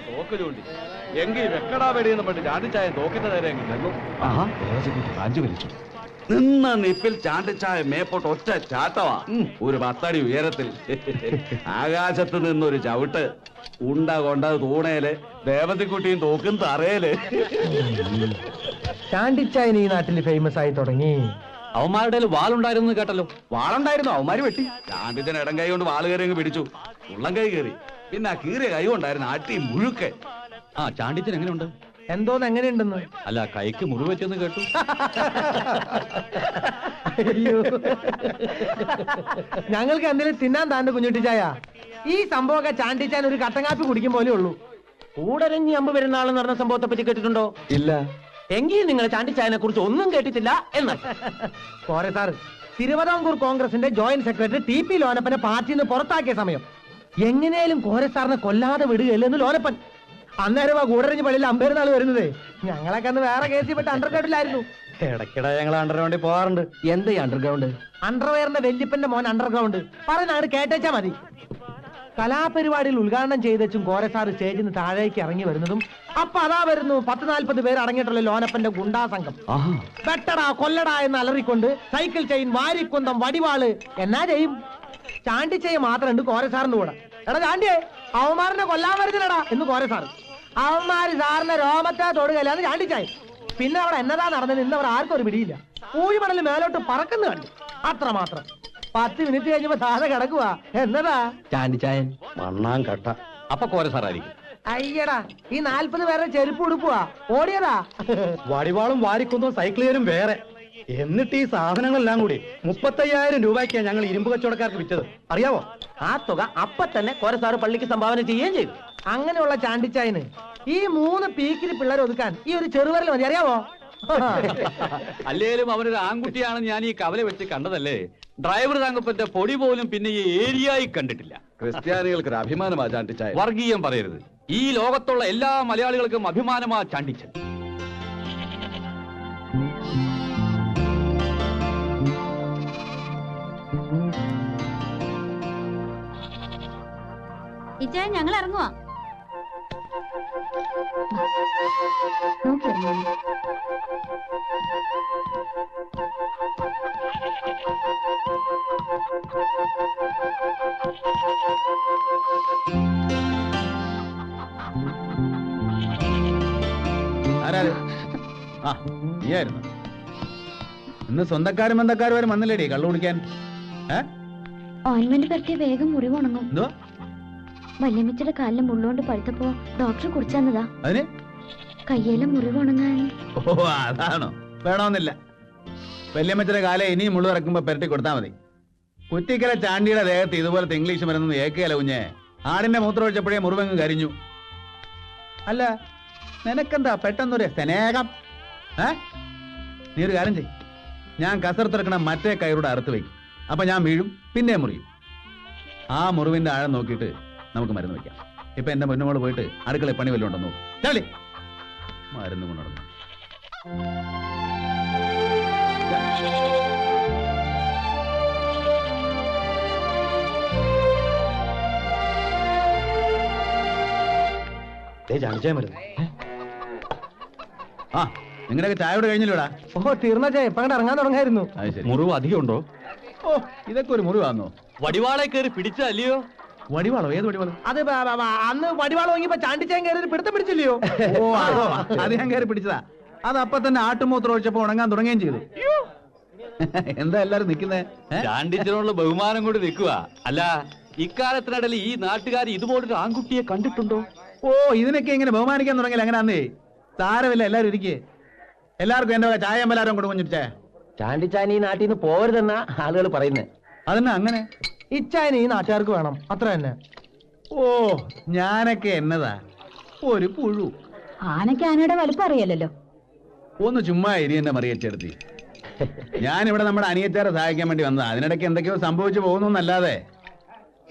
തോക്കലുണ്ട് എങ്കിൽ വെക്കടാ വെടിയെന്ന് പറഞ്ഞ് ചാണ്ടിച്ചായ തോക്കിന്റെ നേരെ കാഞ്ചു വലിച്ചു. നിന്ന നിപ്പിൽ ചാണ്ടിച്ചായ മേപ്പോട്ട് ഒറ്റ ചാട്ടവാ. ഒരു 10 അടി ഉയരത്തിൽ ആകാശത്ത് നിന്നൊരു ചവിട്ട്. ഉണ്ട കൊണ്ട തൂണേല് ദേവതിക്കുട്ടിയും തോക്കും തറയില്. ചാണ്ടിച്ചായൻ ഈ നാട്ടിൽ ഫേമസ് ആയി തുടങ്ങി. അവന്മാരുടെ വാളുണ്ടായിരുന്നു കേട്ടല്ലോ. വാളുണ്ടായിരുന്നു, അവന്മാര് വെട്ടി. ചാണ്ടിച്ചൻ ഇടം കൈ കൊണ്ട് വാള് കയറി അങ്ങ് പിടിച്ചു. ഉള്ളം കൈ കയറി. പിന്നെ ആ കീറിയ കൈ കൊണ്ടായിരുന്നു അട്ടി മുഴുക്കെ. ആ ചാണ്ടിച്ചൻ എങ്ങനെയുണ്ട്? എന്തോന്ന് എങ്ങനെയുണ്ടെന്ന്? അല്ല, കൈക്ക് മുറിവെച്ചെന്ന് കേട്ടു. അയ്യോ, ഞങ്ങൾക്ക് എന്തെങ്കിലും തിന്നാൻ താണ്ട് കുഞ്ഞുട്ടിച്ചായ. ഈ സംഭവമൊക്കെ ചാണ്ടിച്ചാൻ ഒരു കട്ടങ്ങാപ്പി കുടിക്കും പോലെ ഉള്ളൂ. കൂടരഞ്ഞി അമ്പ് വരുന്ന ആളെന്ന് പറഞ്ഞ സംഭവത്തെ പറ്റി കേട്ടിട്ടുണ്ടോ? ഇല്ല. എങ്കിൽ നിങ്ങൾ ചാണ്ടിച്ചായനെ കുറിച്ച് ഒന്നും കേട്ടിട്ടില്ല എന്ന്. പോരെ സാറ്, തിരുവിതാംകൂർ കോൺഗ്രസിന്റെ ജോയിന്റ് സെക്രട്ടറി TP ലോനപ്പനെ പാർട്ടിയിൽ നിന്ന് പുറത്താക്കിയ സമയം എങ്ങനെയാലും കോരസാറിനെ കൊല്ലാതെ വിടുകയല്ലെന്ന് ലോനപ്പൻ. അന്നേരം ആ കൂടരഞ്ഞ് പള്ളിയിൽ അമ്പേരുന്നാൾ വരുന്നതേ. ഞങ്ങളൊക്കെ അന്ന് വേറെ കേസിൽ പെട്ട് അണ്ടർഗ്രൗണ്ടിലായിരുന്നു. ഇടയ്ക്കിടെ ഞങ്ങൾ അണ്ടർഗ്രൗണ്ടിൽ പോകാറുണ്ട്. എന്ത് അണ്ടർഗ്രൗണ്ട്? അണ്ടർവെയറിന്റെ വല്യപ്പന്റെ മോൻ അണ്ടർഗ്രൗണ്ട് പറഞ്ഞാണ് കേട്ടേച്ചാ മതി. കലാപരിപാടിയിൽ ഉദ്ഘാടനം ചെയ്തും കോരസാറ് സ്റ്റേജിൽ നിന്ന് താഴേക്ക് ഇറങ്ങി വരുന്നതും അപ്പൊ അതാ വരുന്നു 10-40 പേര് അടങ്ങിയിട്ടുള്ള ലോനപ്പന്റെ ഗുണ്ടാ സംഘം. വെട്ടടാ കൊല്ലടാ എന്ന് അലറിക്കൊണ്ട് സൈക്കിൾ ചെയിൻ, വാരിക്കുന്തം, വടിവാള്. എന്നാ ചെയ്യും? ചാണ്ടിച്ചയെ മാത്രമുണ്ട് കോരസാറിന്റെ കൂടെ. എടാ ചാണ്ടിയെ, അവന്മാരനെ കൊല്ലാൻ വരുന്നില്ലടാ എന്ന് കോരസാറ്. അവന്മാര് സാറിന്റെ രോമത്തെ തൊടുകയില്ലാന്ന് ചാണ്ടിച്ചായി. പിന്നെ അവിടെ എന്നതാ നടന്നത് ഇന്നവർ ആർക്കും ഒരു പിടിയില്ല. പൂഴിമണല് മേലോട്ട് പറക്കുന്നു കണ്ടു. അത്രമാത്രം. 10 മിനിറ്റ് കഴിഞ്ഞപ്പോ താഴെ കിടക്കുവാ. എന്നതാ? ചാണ്ടിച്ചായൻ മണ്ണാൻ കട്ട. അപ്പൊ കോരസാറായിരിക്കും. അയ്യടാ, ഈ 40 പേരെ ചെരുപ്പ് ഉടുപ്പുവാ. ഓടിയതാ. വടിവാളും വാരിക്കുന്നതും സൈക്കിളുകാരും വേറെ. എന്നിട്ട് ഈ സാധനങ്ങളെല്ലാം കൂടി 35,000 രൂപയ്ക്കാണ് ഞങ്ങൾ ഇരുമ്പ് കച്ചവടക്കാർക്ക് വിറ്റത്. അറിയാവോ? ആ തുക അപ്പൊ തന്നെ കോരസാറ് പള്ളിക്ക് സംഭാവന ചെയ്യുകയും ചെയ്തു. അങ്ങനെയുള്ള ചാണ്ടിച്ചായന് ഈ 3 പീക്കിരി പിള്ളേർ ഒതുക്കാൻ ഈ ഒരു ചെറുവരൽ മതി. അറിയാവോ? അല്ലേലും അവനൊരു ആൺകുട്ടിയാണെന്ന് ഞാൻ ഈ കവല വെച്ച് കണ്ടതല്ലേ. ഡ്രൈവർ തങ്കപ്പന്റെ പൊടി പോലും പിന്നെ ഈ ഏരിയയിൽ കണ്ടിട്ടില്ല. ക്രിസ്ത്യാനികൾക്ക് ഒരു അഭിമാനമാ ചാണ്ടിച്ചായ. വർഗീയം പറയരുത്. ഈ ലോകത്തുള്ള എല്ലാ മലയാളികൾക്കും അഭിമാനമാ ചാണ്ടിച്ചൻ. ഇച്ചായ, ഞങ്ങൾ ഇറങ്ങുവാ. ആരാത്? ആ, നീയായിരുന്നു. ഇന്ന് സ്വന്തക്കാരും ബന്ധക്കാരും വരെ വന്നില്ലേടി കള്ളു കുടിക്കാൻ? ഓയിന്റ്മെന്റ് പറ്റിയ വേഗം മുറിവ് ഉണങ്ങും. എന്തോ? വല്യമ്മച്ചിയുടെ കാലിലെ മുള്ളുകൊണ്ട് പഴുത്തപ്പോ ഡോക്ടർ കുടിച്ചെന്നതാ. അതിന് കയ്യിലെ മുറിവ് ഉണങ്ങാൻ. ഓ, അതാണോ? വേണമെന്നില്ല. വല്യമ്മച്ചിയുടെ കാലം ഇനിയും മുള്ളു ഇറക്കുമ്പോ പെരട്ടി കൊടുത്താൽ മതി. കുറ്റിക്കല ചാണ്ടിയുടെ ദേഹത്ത് ഇതുപോലത്തെ ഇംഗ്ലീഷ് മരുന്ന് ഏക്കുകയല്ല കുഞ്ഞെ. ആടിന്റെ മൂത്രം ഒഴിച്ചപ്പോഴേ മുറിവങ്ങ് കരിഞ്ഞു. അല്ല, നിനക്കെന്താ പെട്ടെന്നൊരു സ്നേഹം? നീ ഒരു കാര്യം ചെയ്. ഞാൻ കസർത്തിറക്കണ മറ്റേ കയറൂടെ അറുത്ത് വയ്ക്കും. അപ്പൊ ഞാൻ വീഴും, പിന്നെ മുറിയും. ആ മുറിവിന്റെ ആഴം നോക്കിയിട്ട് നമുക്ക് മരുന്ന് വെക്കാം. ഇപ്പൊ എന്റെ മുന്നോട് പോയിട്ട് അടുക്കളയിൽ പണി വല്ലതും ഉണ്ടെന്ന് നോക്കും. ചാടി മരുന്ന് കൊണ്ടുവന്നു. ആ, നിങ്ങളുടെയൊക്കെ ചായയോട് കഴിഞ്ഞില്ലടാ? ഓ, തീർന്ന ചായ. ഇപ്പൊ അങ്ങോട്ട് ഇറങ്ങാൻ തുടങ്ങായിരുന്നു. മുറിവ് അധികം ഉണ്ടോ? ഓ, ഇതൊക്കെ ഒരു മുറിവാന്നോ? വടിവാളെ കയറി പിടിച്ചല്ലയോ? വടിവാളോ? ഏത് വടിവാളോ? അത് അന്ന് വടിവാൾ വാങ്ങിയപ്പോ ചാണ്ടിച്ചാൻ കയറി പിടുത്തം പിടിച്ചില്ലയോ? ഓ, അത് ഞാൻ കയറി പിടിച്ചതാ. അത് അപ്പൊ തന്നെ ആട്ടുമൂത്രം ഒഴിച്ചപ്പോ ഉണങ്ങാൻ തുടങ്ങുകയും ചെയ്തു. എന്താ എല്ലാരും നിക്കുന്നേ? ചാണ്ടിച്ചനോടുള്ള ബഹുമാനം കൊണ്ട് നിൽക്കുക. അല്ല, ഇക്കാലത്തിനിടയിൽ ഈ നാട്ടുകാർ ഇതുപോലൊരു ആൺകുട്ടിയെ കണ്ടിട്ടുണ്ടോ? ഓ, ഇതിനൊക്കെ ഇങ്ങനെ ബഹുമാനിക്കാൻ തുടങ്ങിയില്ല. അങ്ങനെ അന്നേ സാരമില്ല, എല്ലാരും ഇരിക്കേ. എല്ലാവർക്കും എന്റെ ചായ അമ്പലാരം കൊണ്ട് കുഞ്ഞിച്ചേ. ചാണ്ടിച്ചായൻ ഈ നാട്ടിൽ നിന്ന് പോരുതെന്നാ ആളുകൾ പറയുന്നത്. അതെന്നാ അങ്ങനെ? ഇച്ചായന് ഈ നാട്ടുകാർക്ക് വേണം, അത്ര തന്നെ. ഓ, ഞാനൊക്കെ എന്നതാ ഒരു പുഴു. ആനയ്ക്ക് ആനയുടെ വലുപ്പം അറിയാലല്ലോ. ഒന്ന് ചുമ്മാ ഇരി എന്നെ മറിയച്ചെടുത്തി. ഞാനിവിടെ നമ്മുടെ അനിയത്തേറെ സഹായിക്കാൻ വേണ്ടി വന്നതാ. അതിനിടയ്ക്ക് എന്തൊക്കെയോ സംഭവിച്ചു പോകുന്നല്ലാതെ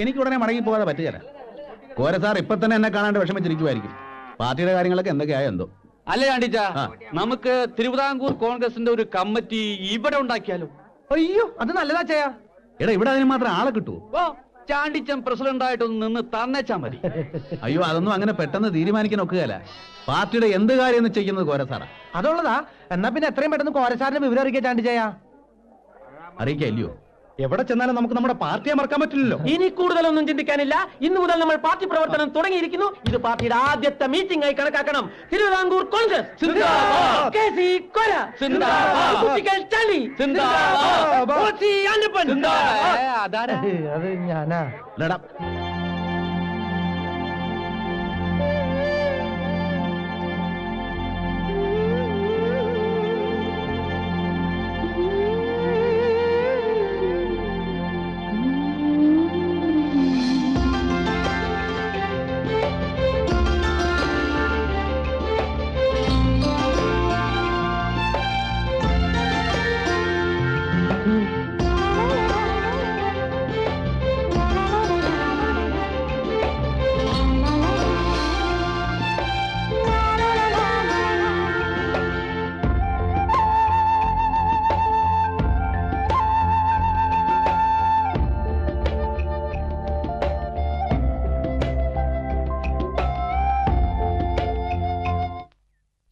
എനിക്ക് ഉടനെ മടങ്ങി പോകാതെ പറ്റുകയില്ല. കോരസാർ ഇപ്പൊ തന്നെ എന്നെ കാണാണ്ട് വിഷമിച്ചിരിക്കുമായിരിക്കും. പാർട്ടിയുടെ കാര്യങ്ങളൊക്കെ എന്തൊക്കെയായോ എന്തോ. അല്ലേ ചാണ്ടിച്ച, നമുക്ക് തിരുവിതാംകൂർ കോൺഗ്രസിന്റെ ഒരു കമ്മിറ്റി ഇവിടെ ഉണ്ടാക്കിയാലോ? അയ്യോ അത് നല്ലതാ ചായ. എടാ ഇവിടെ അതിന് മാത്രം ആളെ കിട്ടുമോ? ഓ ചാണ്ടിച്ചൻ പ്രസിഡന്റ് ആയിട്ടൊന്ന് നിന്ന് തന്നേച്ചാ മതി. അയ്യോ അതൊന്നും അങ്ങനെ പെട്ടെന്ന് തീരുമാനിക്കാൻ ഒക്കുകയല്ല. പാർട്ടിയുടെ എന്ത് കാര്യം ചെയ്യുന്നത് കോര സാറാ. അതുള്ളതാ. എന്നാ പിന്നെ എത്രയും പെട്ടെന്ന് കോരസാറിന്റെ വിവരം അറിയിക്കാൻ ചാണ്ടി ചായ. അറിയിക്കാം ഇല്ലയോ? എവിടെ ചെന്നാലും നമുക്ക് നമ്മുടെ പാർട്ടിയെ മറക്കാൻ പറ്റില്ലല്ലോ. ഇനി കൂടുതലൊന്നും ചിന്തിക്കാനില്ല. ഇന്ന് മുതൽ നമ്മൾ പാർട്ടി പ്രവർത്തനം തുടങ്ങിയിരിക്കുന്നു. ഇത് പാർട്ടിയുടെ ആദ്യത്തെ മീറ്റിംഗ് ആയി കണക്കാക്കണം. തിരുവിതാംകൂർ കോൺഗ്രസ് സിന്ദാബാദ്. KC കോര സിന്ദാബാദ്. കുട്ടികൾ ചാണ്ടി സിന്ദാബാദ്. OC അന്നപ്പൻ. അതാരാ? അത് ഞാനാ. എടാ,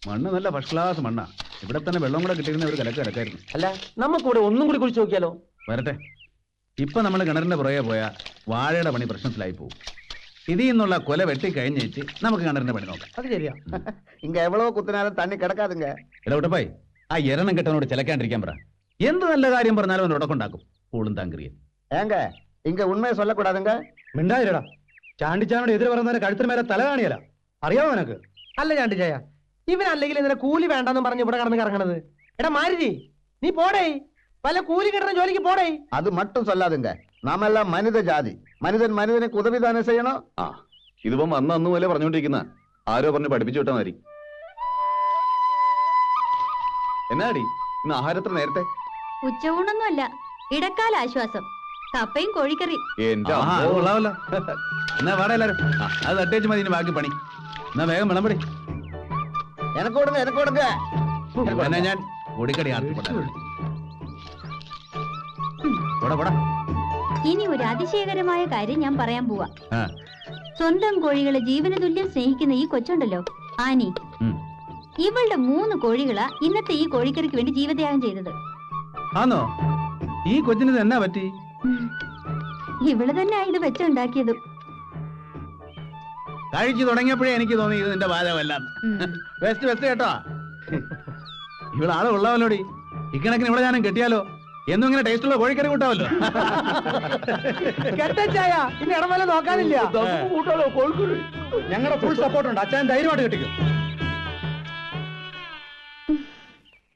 മണ്ണ് നല്ല ഫസ്റ്റ് ക്ലാസ് മണ്ണാ. ഇവിടെ തന്നെ വെള്ളം കൂടെ കിട്ടിയിരുന്ന ഒരു കലക്കായിരുന്നു. അല്ല നമുക്കിവിടെ ഒന്നും കൂടി കുഴിച്ചു നോക്കിയാലോ? വരട്ടെ. ഇപ്പൊ നമ്മൾ കിണറിന്റെ പുറകെ പോയാ വാഴയുടെ പണി പ്രശ്നത്തിലായി പോകും. ഇതിൽ നിന്നുള്ള കൊല വെട്ടി കഴിഞ്ഞേച്ച് നമുക്ക് കിണറിന്റെ പണി നോക്കാം. അത് ശരിയാ. இங்க எவ்வளவு குத்தினாலும் தண்ணி கிடக்காதுங்க. ഇടവിട്ടപ്പായി ആ എരണം കെട്ടവനോട് ചിലക്കാണ്ടിരിക്കാൻ പറ. എന്ത് നല്ല കാര്യം പറഞ്ഞാലും അവൻ ഉടക്കുണ്ടാക്കും. പൂളും താങ്കരിയും. ஏங்க இங்க உண்மையை சொல்லக்கூடாதுங்க. മിണ്ടായിരടാ. ചാണ്ടിച്ചാനോട് എതിര് പറയുന്നവരെ കഴുത്തിന് മേലെ തല കാണിയല്ല. അറിയാമോ നിനക്ക്? അല്ല ചാണ്ടി ചായ, ഇവനല്ലെങ്കിൽ ഇതിനെ കൂലി വേണ്ടെന്ന് പറഞ്ഞ് ഇവിടെ കടന്ന് കറങ്ങണത്. എടാ മാരുതി, നീ പോടേ. വല്ല കൂലി കിട്ടുന്ന ജോലിക്ക് പോടേ. அது மட்டும் சொல்லாதுங்க. நாம எல்லாம் மனித ஜாதி. மனிதன் மனிதனுக்கு உதவிதானே செய்யணும். ആ ഇതിപ്പം അന്ന് പോലെ പറഞ്ഞോണ്ടിരിക്കുന്ന ആരോ പറഞ്ഞ് പഠിപ്പിച്ചു വിട്ടാ മതി. എന്നാടി ഇന്ന് ആഹാരത്തിന് നേരത്തെ? ഉച്ചയൂണൊന്നുമല്ല, ഇടക്കാല ആശ്വാസം. കപ്പയും കോഴിക്കറി. എന്റെ ആഹാ, അത് കൊള്ളാമല്ലോ. എന്നാ വാടാ എല്ലാരും. അത് തട്ടേച്ച് മതി ഇനി ബാക്കി പണി. എന്നാ വേഗം വിളമ്പടി. எனக்கு கொடுங்க, எனக்கு கொடுங்க. എന്നാ ഞാൻ പൊടിക്കടി ആർത്തിപ്പെടാ. ഇനി ഒരു അതിശയകരമായ കാര്യം ഞാൻ പറയാൻ പോവാ. ആ. സ്വന്തം കോഴികളെ ജീവന തുല്യം സ്നേഹിക്കുന്ന ഈ കൊച്ചുണ്ടല്ലോ ആനി, ഇവളുടെ 3 കോഴികളാ ഇന്നത്തെ ഈ കോഴിക്കറിക്ക് വേണ്ടി ജീവത്യാഗം ചെയ്തത്. ആന്നോ? ഈ കൊച്ചിന് എന്നാ പറ്റി? ഇവള് തന്നെ ഇത് വെച്ചുണ്ടാക്കിയതും. കഴിച്ചു തുടങ്ങിയപ്പോഴേ എനിക്ക് തോന്നി ഇത് നിന്റെ ബാധകമല്ല. ബെസ്റ്റ് ബെസ്റ്റ് കേട്ടോ. ഇവളാളെ ഉള്ളവല്ലോടി. ഇക്കണക്കിന് ഇവിടെ ഞാനും കെട്ടിയാലോ? എന്നും ഇങ്ങനെ ടേസ്റ്റുള്ള കോഴിക്കറി കൂട്ടാവല്ലോ. കെട്ടച്ചായ ഇനി ഇടമല നോക്കാനില്ല. ഞങ്ങളുടെ ഫുൾ സപ്പോർട്ട് ഉണ്ട്. അച്ഛൻ ധൈര്യമായിട്ട് കെട്ടിക്കും.